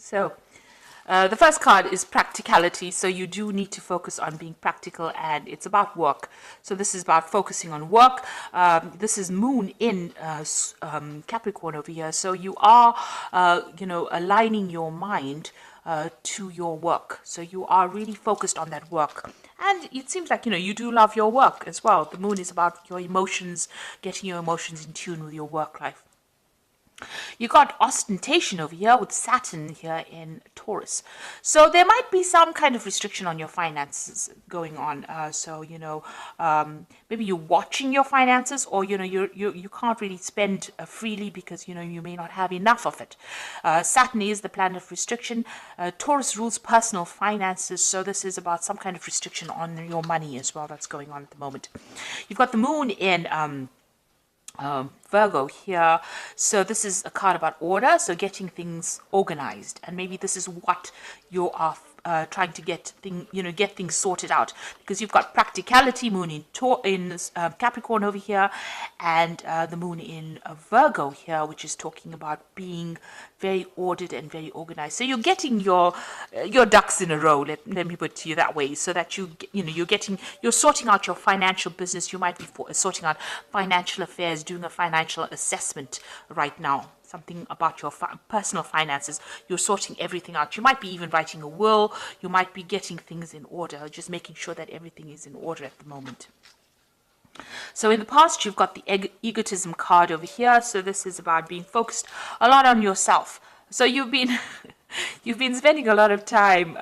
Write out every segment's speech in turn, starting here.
So the first card is practicality. So you do need to focus on being practical, and it's about work. So this is about focusing on work. This is Moon in Capricorn over here. So you are, aligning your mind to your work. So you are really focused on that work. And it seems like, you do love your work as well. The moon is about your emotions, getting your emotions in tune with your work life. You got ostentation over here with Saturn here in Taurus. So there might be some kind of restriction on your finances going on. Maybe you're watching your finances, or, you can't really spend freely because, you may not have enough of it. Saturn is the planet of restriction. Taurus rules personal finances. So this is about some kind of restriction on your money as well that's going on at the moment. You've got the moon in Virgo here. So this is a card about order, so getting things organized, and maybe this is what you are trying to get things sorted out, because you've got practicality, moon in Capricorn over here, and the moon in Virgo here, which is talking about being very ordered and very organized. So you're getting your ducks in a row. Let me put it to you that way, so that you're sorting out your financial business. You might be sorting out financial affairs, doing a financial assessment right now. Something about your personal finances. You're sorting everything out. You might be even writing a will. You might be getting things in order, just making sure that everything is in order at the moment. So in the past, you've got the egotism card over here. So this is about being focused a lot on yourself. So you've been spending a lot of time,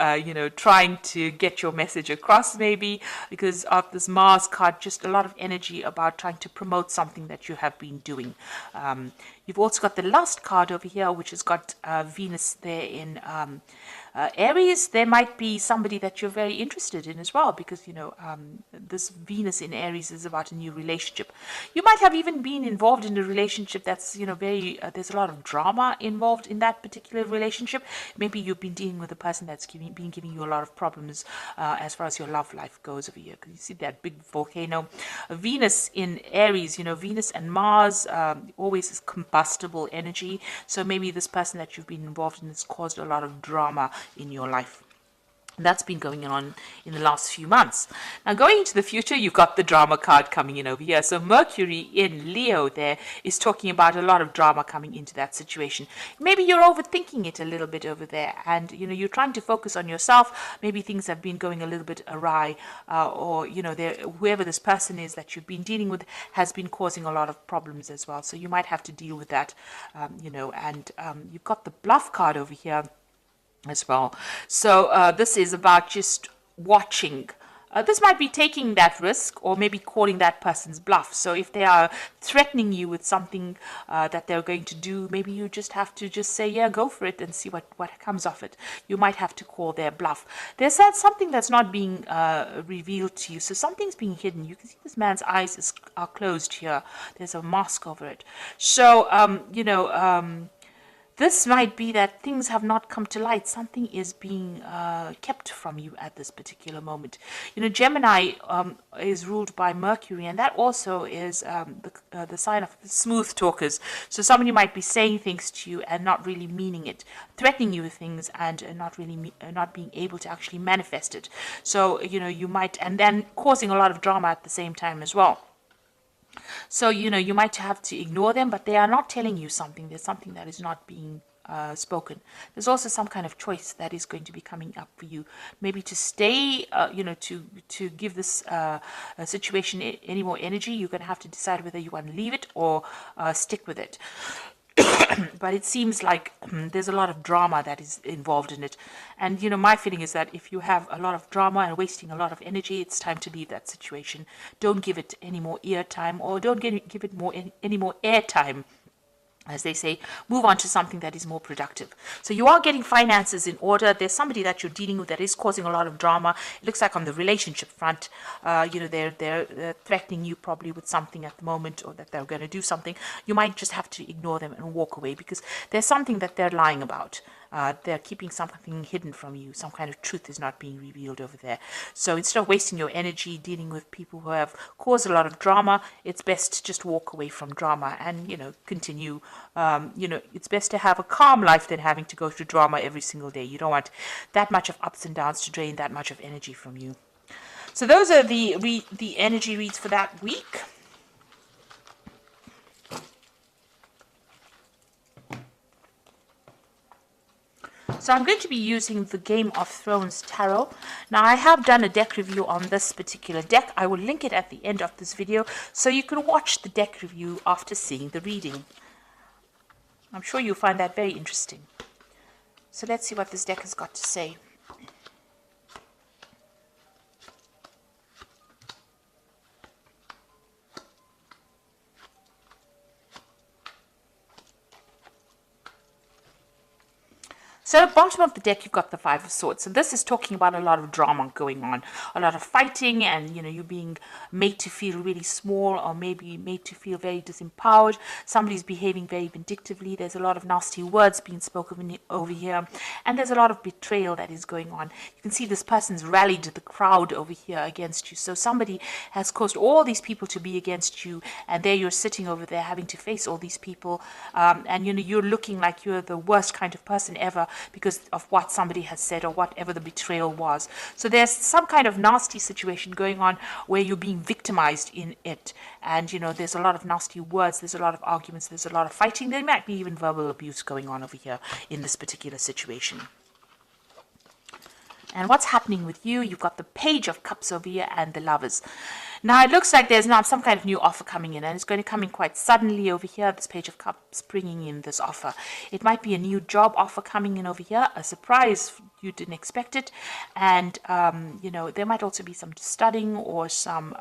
trying to get your message across, maybe because of this Mars card, just a lot of energy about trying to promote something that you have been doing. You've also got the Lust card over here, which has got Venus there in Aries. There might be somebody that you're very interested in as well, because this Venus in Aries is about a new relationship. You might have even been involved in a relationship that's there's a lot of drama involved in that particular relationship. Maybe you've been dealing with a person that's been giving you a lot of problems as far as your love life goes over here, because you see that big volcano. Venus in Aries, Venus and Mars always is combustible energy. So maybe this person that you've been involved in has caused a lot of drama in your life. That's been going on in the last few months. Now, going into the future, you've got the drama card coming in over here. So Mercury in Leo there is talking about a lot of drama coming into that situation. Maybe you're overthinking it a little bit over there, and you're trying to focus on yourself. Maybe things have been going a little bit awry, or whoever this person is that you've been dealing with has been causing a lot of problems as well. So you might have to deal with that, and you've got the bluff card over here as well. So this is about just watching. This might be taking that risk, or maybe calling that person's bluff. So if they are threatening you with something that they're going to do, maybe you just have to just say, yeah, go for it, and see what comes of it. You might have to call their bluff. There's something that's not being revealed to you. So something's being hidden. You can see this man's eyes are closed here. There's a mask over it. So, this might be that things have not come to light. Something is being kept from you at this particular moment. Gemini is ruled by Mercury, and that also is the sign of smooth talkers. So somebody might be saying things to you and not really meaning it, threatening you with things, and not being able to actually manifest it. So you might, and then causing a lot of drama at the same time as well. So, you might have to ignore them, but they are not telling you something. There's something that is not being spoken. There's also some kind of choice that is going to be coming up for you. Maybe to stay, to give this situation any more energy, you're going to have to decide whether you want to leave it or stick with it. But it seems like there's a lot of drama that is involved in it. And, my feeling is that if you have a lot of drama and wasting a lot of energy, it's time to leave that situation. Don't give it any more ear time, or don't give it any more air time. As they say, move on to something that is more productive. So you are getting finances in order. There's somebody that you're dealing with that is causing a lot of drama. It looks like on the relationship front, they're threatening you probably with something at the moment, or that they're going to do something. You might just have to ignore them and walk away, because there's something that they're lying about. They're keeping something hidden from you. Some kind of truth is not being revealed over there. So instead of wasting your energy dealing with people who have caused a lot of drama, it's best to just walk away from drama and, continue. It's best to have a calm life than having to go through drama every single day. You don't want that much of ups and downs to drain that much of energy from you. So those are the energy reads for that week. So I'm going to be using the Game of Thrones Tarot. Now I have done a deck review on this particular deck. I will link it at the end of this video so you can watch the deck review after seeing the reading. I'm sure you'll find that very interesting. So let's see what this deck has got to say. So at the bottom of the deck, you've got the Five of Swords. So this is talking about a lot of drama going on, a lot of fighting, and you being made to feel really small, or maybe made to feel very disempowered. Somebody's behaving very vindictively. There's a lot of nasty words being spoken over here, and there's a lot of betrayal that is going on. You can see this person's rallied the crowd over here against you. So somebody has caused all these people to be against you, and there you're sitting over there having to face all these people, and you're looking like you're the worst kind of person ever, because of what somebody has said or whatever the betrayal was. So there's some kind of nasty situation going on where you're being victimized in it. And, there's a lot of nasty words, there's a lot of arguments, there's a lot of fighting. There might be even verbal abuse going on over here in this particular situation. And what's happening with you? You've got the Page of Cups over here and the Lovers. Now, it looks like there's now some kind of new offer coming in, and it's going to come in quite suddenly over here, this Page of Cups bringing in this offer. It might be a new job offer coming in over here, a surprise, you didn't expect it, and, there might also be some studying or some,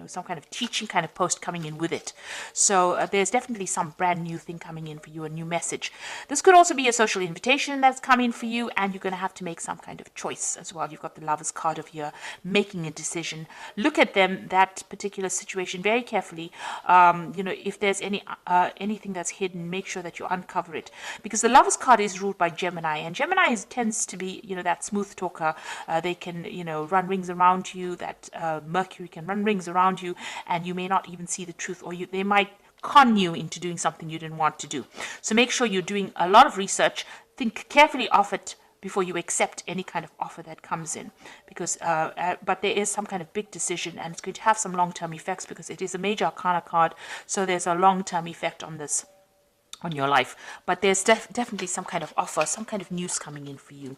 some kind of teaching kind of post coming in with it. So there's definitely some brand new thing coming in for you, a new message. This could also be a social invitation that's coming for you, and you're going to have to make some kind of choice as well. You've got the Lovers card over here, making a decision. Look at that particular situation very carefully. If there's anything that's hidden, make sure that you uncover it, because the Lovers card is ruled by Gemini, and Gemini tends to be that smooth talker. They can run rings around you. That Mercury can run rings around you, and you may not even see the truth, or they might con you into doing something you didn't want to do. So make sure you're doing a lot of research. Think carefully of it before you accept any kind of offer that comes in, because but there is some kind of big decision, and it's going to have some long-term effects because it is a major arcana card. So there's a long-term effect on this, on your life. But there's definitely some kind of offer, some kind of news coming in for you.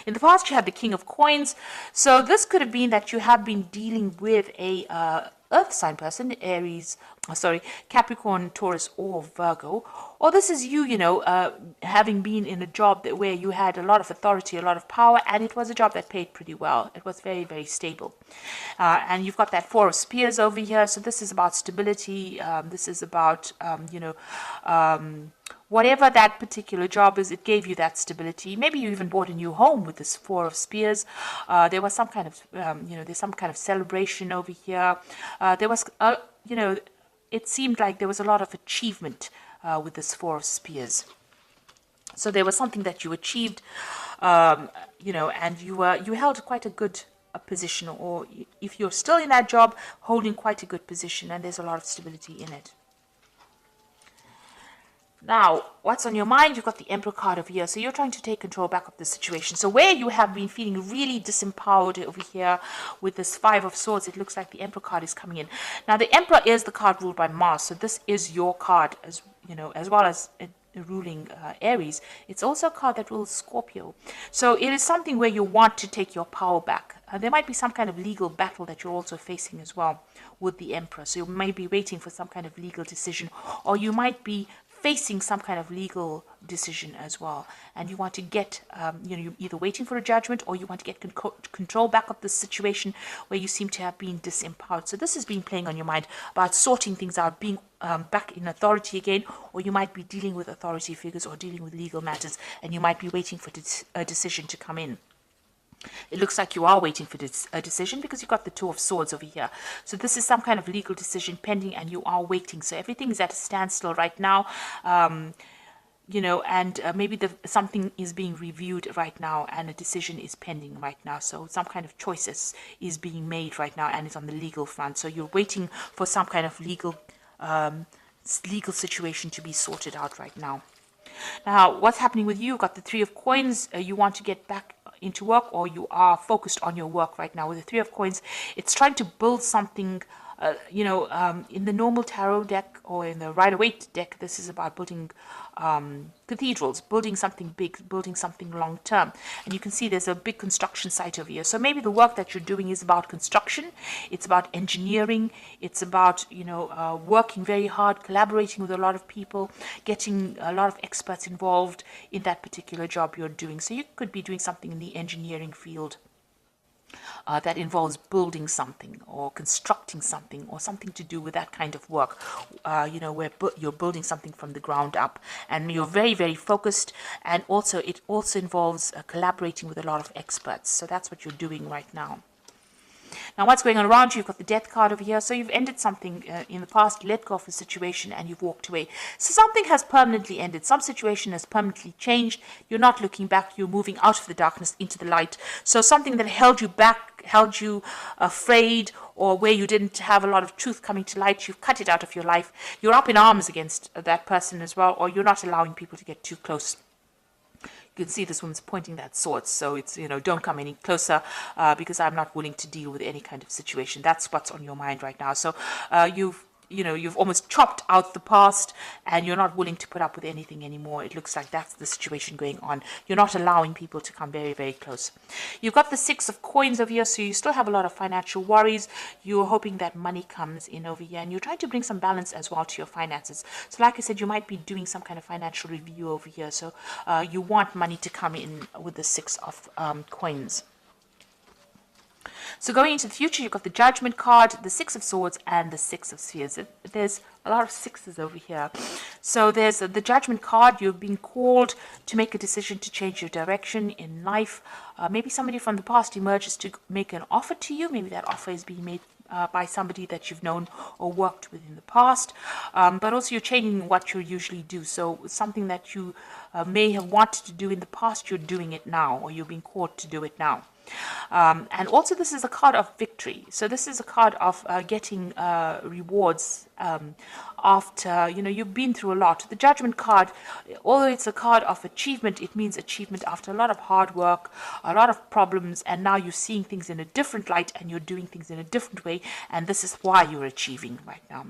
In the past, you had the King of Coins. So this could have been that you have been dealing with a earth sign person, Capricorn, Taurus, or Virgo. Or this is you, having been in a job where you had a lot of authority, a lot of power, and it was a job that paid pretty well. It was very, very stable. And you've got that Four of Spears over here. So this is about stability. This is about, whatever that particular job is, it gave you that stability. Maybe you even bought a new home with this Four of Spears. There was some kind of, there's some kind of celebration over here. There was, it seemed like there was a lot of achievement with this Four of Spears. So there was something that you achieved, and you held quite a good position, or if you're still in that job, holding quite a good position, and there's a lot of stability in it. Now, what's on your mind? You've got the Emperor card over here. So you're trying to take control back of the situation. So where you have been feeling really disempowered over here with this Five of Swords, it looks like the Emperor card is coming in. Now, the Emperor is the card ruled by Mars. So this is your card, as well as ruling Aries. It's also a card that rules Scorpio. So it is something where you want to take your power back. There might be some kind of legal battle that you're also facing as well with the Emperor. So you may be waiting for some kind of legal decision, or you might be facing some kind of legal decision as well, and you want to get, you're either waiting for a judgment, or you want to get control back of the situation where you seem to have been disempowered. So this has been playing on your mind about sorting things out, being back in authority again, or you might be dealing with authority figures or dealing with legal matters, and you might be waiting for a decision to come in. It looks like you are waiting for a decision because you've got the Two of Swords over here. So this is some kind of legal decision pending, and you are waiting. So everything is at a standstill right now. and maybe something is being reviewed right now and a decision is pending right now. So some kind of choices is being made right now and it's on the legal front. So you're waiting for some kind of legal situation to be sorted out right now. Now, what's happening with you? You've got the Three of Coins. You want to get back into work, or you are focused on your work right now. With the Three of Coins, it's trying to build something. In the normal tarot deck or in the Rider-Waite deck, this is about building cathedrals, building something big, building something long term. And you can see there's a big construction site over here. So maybe the work that you're doing is about construction. It's about engineering. It's about, working very hard, collaborating with a lot of people, getting a lot of experts involved in that particular job you're doing. So you could be doing something in the engineering field. That involves building something or constructing something or something to do with that kind of work, where you're building something from the ground up and you're very, very focused. And also it also involves collaborating with a lot of experts. So that's what you're doing right now. Now, what's going on around you? You've got the Death card over here. So you've ended something in the past, let go of a situation, and you've walked away. So something has permanently ended. Some situation has permanently changed. You're not looking back. You're moving out of the darkness into the light. So something that held you back, held you afraid, or where you didn't have a lot of truth coming to light, you've cut it out of your life. You're up in arms against that person as well, or you're not allowing people to get too close. You can see this woman's pointing that sword, so it's, don't come any closer because I'm not willing to deal with any kind of situation. That's what's on your mind right now. So you've almost chopped out the past and you're not willing to put up with anything anymore. It looks like that's the situation going on. You're not allowing people to come very, very close. You've got the Six of Coins over here, so you still have a lot of financial worries. You're hoping that money comes in over here and you're trying to bring some balance as well to your finances. So like I said, you might be doing some kind of financial review over here. So you want money to come in with the Six of Coins. So going into the future, you've got the Judgment card, the Six of Swords, and the Six of Spheres. There's a lot of sixes over here. So there's the Judgment card. You've been called to make a decision to change your direction in life. Maybe somebody from the past emerges to make an offer to you. Maybe that offer is being made by somebody that you've known or worked with in the past. But also you're changing what you usually do. So something that you may have wanted to do in the past, you're doing it now, or you're being called to do it now. And also this is a card of victory. So this is a card of getting rewards after, you've been through a lot. The Judgment card, although it's a card of achievement, it means achievement after a lot of hard work, a lot of problems, and now you're seeing things in a different light and you're doing things in a different way, and this is why you're achieving right now.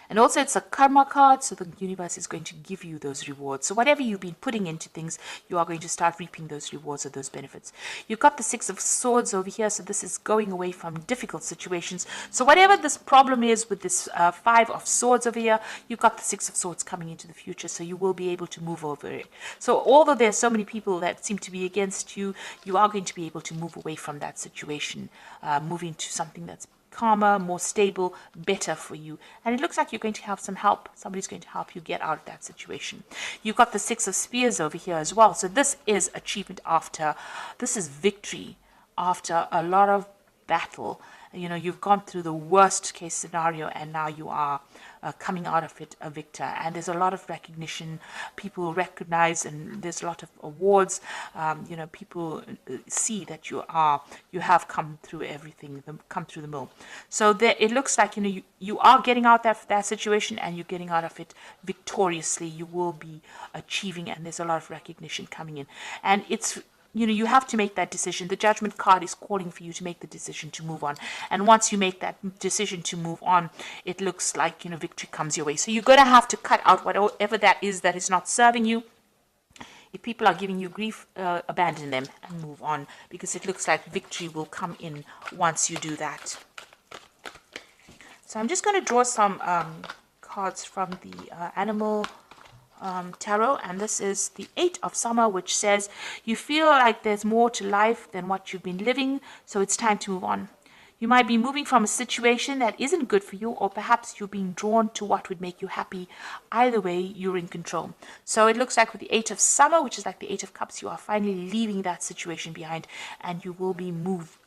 And also it's a karma card, so the universe is going to give you those rewards. So whatever you've been putting into things, you are going to start reaping those rewards or those benefits. You've got the Six of Swords over here, so this is going away from difficult situations. So whatever this problem is with this Five of Swords over here, you've got the Six of Swords coming into the future, so you will be able to move over it. So although there's so many people that seem to be against you, you are going to be able to move away from that situation, moving to something that's calmer, more stable, better for you. And it looks like you're going to have some help. Somebody's going to help you get out of that situation. You've got the Six of Spears over here as well. So this is achievement this is victory after a lot of battle. You've gone through the worst case scenario and now you are coming out of it a victor. And there's a lot of recognition. People recognize, and there's a lot of awards. People see that you have come through everything, come through the mill. So it looks like you are getting out of that situation and you're getting out of it victoriously. You will be achieving, and there's a lot of recognition coming in. And it's you have to make that decision. The Judgment card is calling for you to make the decision to move on. And once you make that decision to move on, it looks like, victory comes your way. So you're going to have to cut out whatever that is not serving you. If people are giving you grief, abandon them and move on, because it looks like victory will come in once you do that. So I'm just going to draw some cards from the Animal Tarot, and this is the Eight of Summer, which says you feel like there's more to life than what you've been living, so it's time to move on. You might be moving from a situation that isn't good for you, or perhaps you're being drawn to what would make you happy. Either way, you're in control. So it looks like with the Eight of Summer, which is like the Eight of Cups, you are finally leaving that situation behind and you will be moved,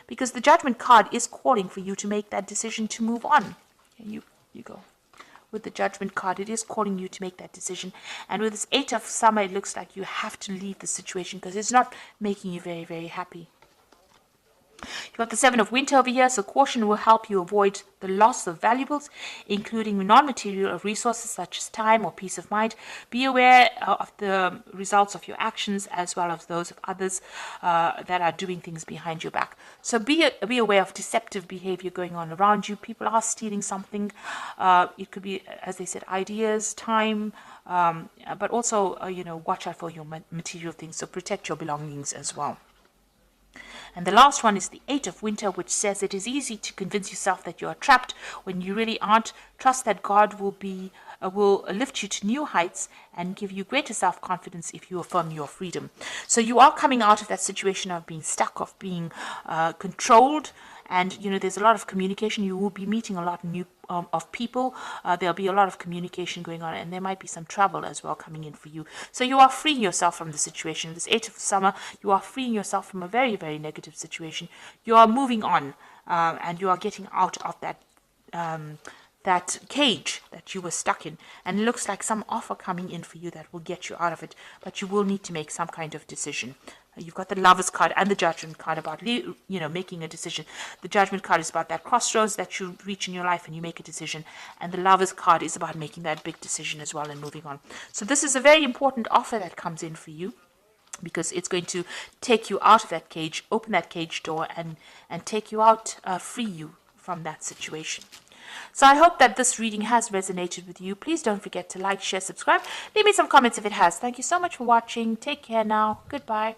because the Judgment card is calling for you to make that decision to move on. And you go. with the Judgment card. It is calling you to make that decision. And with this 8 of Summer, it looks like you have to leave the situation because it's not making you very, very happy. You've got the 7 of Winter over here, so caution will help you avoid the loss of valuables, including non-material resources such as time or peace of mind. Be aware of the results of your actions as well as those of others that are doing things behind your back. So be aware of deceptive behavior going on around you. People are stealing something. It could be, as they said, ideas, time, but also, watch out for your material things. So protect your belongings as well. And the last one is the 8 of Winter, which says it is easy to convince yourself that you are trapped when you really aren't. Trust that God will lift you to new heights and give you greater self-confidence if you affirm your freedom. So you are coming out of that situation of being stuck, of being controlled. And, there's a lot of communication. You will be meeting a lot of people. There'll be a lot of communication going on, and there might be some travel as well coming in for you. So you are freeing yourself from the situation. This 8 of Summer, you are freeing yourself from a very, very negative situation. You are moving on, and you are getting out of that cage that you were stuck in. And it looks like some offer coming in for you that will get you out of it, but you will need to make some kind of decision. You've got the Lovers card and the Judgment card about, making a decision. The Judgment card is about that crossroads that you reach in your life and you make a decision. And the Lovers card is about making that big decision as well and moving on. So this is a very important offer that comes in for you, because it's going to take you out of that cage, open that cage door, and take you out, free you from that situation. So I hope that this reading has resonated with you. Please don't forget to like, share, subscribe. Leave me some comments if it has. Thank you so much for watching. Take care now. Goodbye.